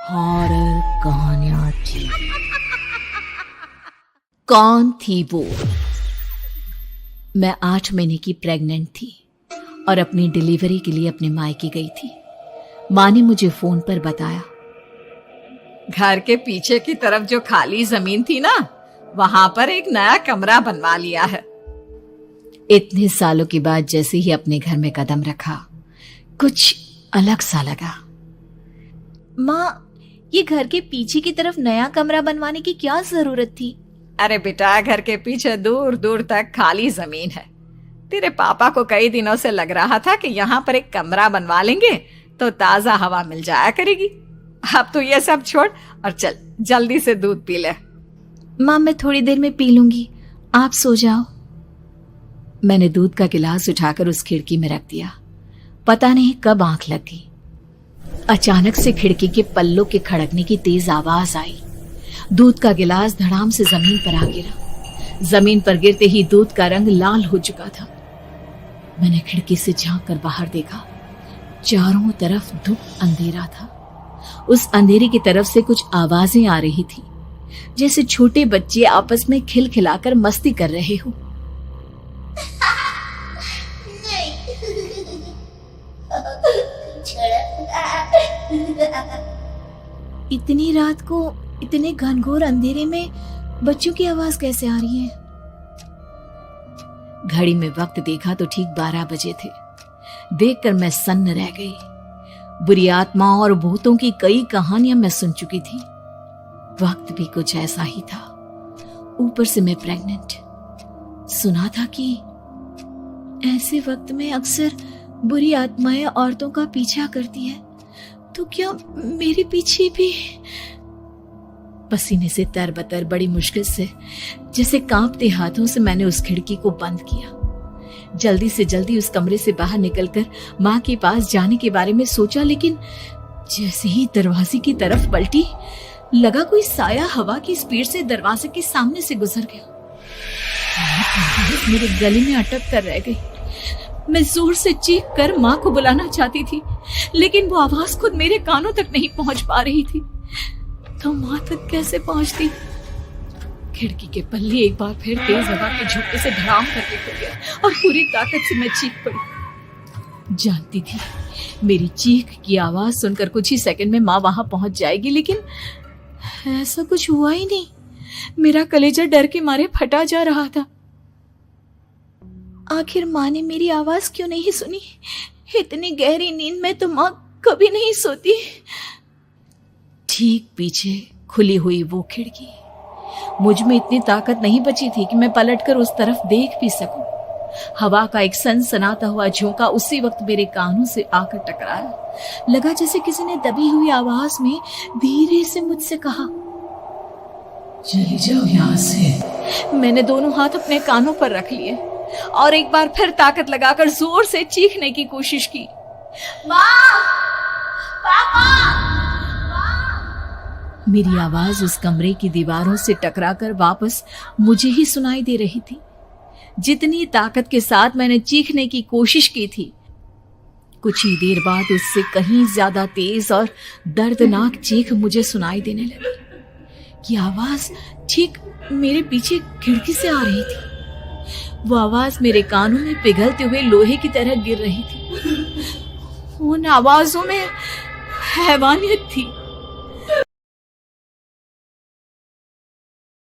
Horror कहानियां थी। कौन थी वो? मैं 8 महीने की प्रेग्नेंट थी और अपनी डिलीवरी के लिए अपने मायके गई थी। माँ ने मुझे फोन पर बताया, घर के पीछे की तरफ जो खाली जमीन थी ना, वहां पर एक नया कमरा बनवा लिया है। इतने सालों के बाद जैसे ही अपने घर में कदम रखा, कुछ अलग सा लगा। माँ, ये घर के पीछे की तरफ नया कमरा बनवाने की क्या जरूरत थी? अरे बेटा, घर के पीछे दूर दूर तक खाली जमीन है। तेरे पापा को कई दिनों से लग रहा था कि यहाँ पर एक कमरा बनवा लेंगे तो ताजा हवा मिल जाया करेगी। अब तो ये सब छोड़ और चल जल्दी से दूध पी ले। माँ, मैं थोड़ी देर में पी लूंगी, आप सो जाओ। मैंने दूध का गिलास उठाकर उस खिड़की में रख दिया। पता नहीं कब आंख लग गई। अचानक से खिड़की के पल्लों के खड़कने की तेज आवाज आई। दूध का गिलास धड़ाम से जमीन पर आ गिरा। जमीन पर गिरते ही दूध का रंग लाल हो चुका था। मैंने खिड़की से झांक कर बाहर देखा। चारों तरफ धूप अंधेरा था। उस अंधेरे की तरफ से कुछ आवाजें आ रही थी, जैसे छोटे बच्चे आपस में खिलखिलाकर मस्ती कर रहे हो। इतनी रात को इतने घनघोर अंधेरे में बच्चों की आवाज कैसे आ रही है? घड़ी में वक्त देखा तो ठीक 12 बजे थे। देखकर मैं सन्न रह गई। बुरी आत्माओं और भूतों की कई कहानियां मैं सुन चुकी थी। वक्त भी कुछ ऐसा ही था। ऊपर से मैं प्रेग्नेंट। सुना था कि ऐसे वक्त में अक्सर बुरी आत्माएं औरतों का पीछा करती है, तो क्या मेरे पीछे भी? पसीने से तरबतर बड़ी मुश्किल से, जैसे कांपते हाथों से मैंने उस खिड़की को बंद किया। जल्दी से जल्दी उस कमरे से बाहर निकलकर माँ के पास जाने के बारे में सोचा, लेकिन जैसे ही दरवाजे की तरफ पलटी, लगा कोई साया हवा की स्पीड से दरवाजे के सामने से गुजर गया। मेरे गले में अटक कर रह गई। मैं जोर से चीख कर माँ को बुलाना चाहती थी, लेकिन वो आवाज खुद मेरे कानों तक नहीं पहुंच पा रही थी। तो माँ तक कैसे पहुंचती? खिड़की के पल्ले एक बार फिर तेज हवा के झोंके से धड़ाम करके खुल गया और पूरी ताकत से मैं चीख पड़ी। जानती थी मेरी चीख की आवाज सुनकर कुछ ही सेकंड में माँ वहां पहुंच जाएगी, लेकिन ऐसा कुछ हुआ ही नहीं। मेरा कलेजा डर के मारे फटा जा रहा था। आखिर माँ ने मेरी आवाज क्यों नहीं सुनी? इतनी गहरी नींद में तो माँ कभी नहीं सोती। ठीक पीछे खुली हुई वो खिड़की। मुझ में इतनी ताकत नहीं बची थी कि मैं पलटकर उस तरफ देख भी सकूं। हवा का एक सनसनाता हुआ झोंका उसी वक्त मेरे कानों से आकर टकराया। लगा जैसे किसी ने दबी हुई आवाज में धीरे से मुझसे कहा, चली जाओ यहाँ से। मैंने दोनों हाथ अपने कानों पर रख लिए और एक बार फिर ताकत लगाकर जोर से चीखने की कोशिश की। माँ! पापा! मेरी आवाज उस कमरे की दीवारों से टकराकर वापस मुझे ही सुनाई दे रही थी। जितनी ताकत के साथ मैंने चीखने की कोशिश की थी, कुछ ही देर बाद उससे कहीं ज्यादा तेज और दर्दनाक चीख मुझे सुनाई देने लगी। कि आवाज ठीक मेरे पीछे खिड़की से आ रही थी। वो आवाज मेरे कानों में पिघलते हुए लोहे की तरह गिर रही थी। उन आवाजों में हैवानियत थी।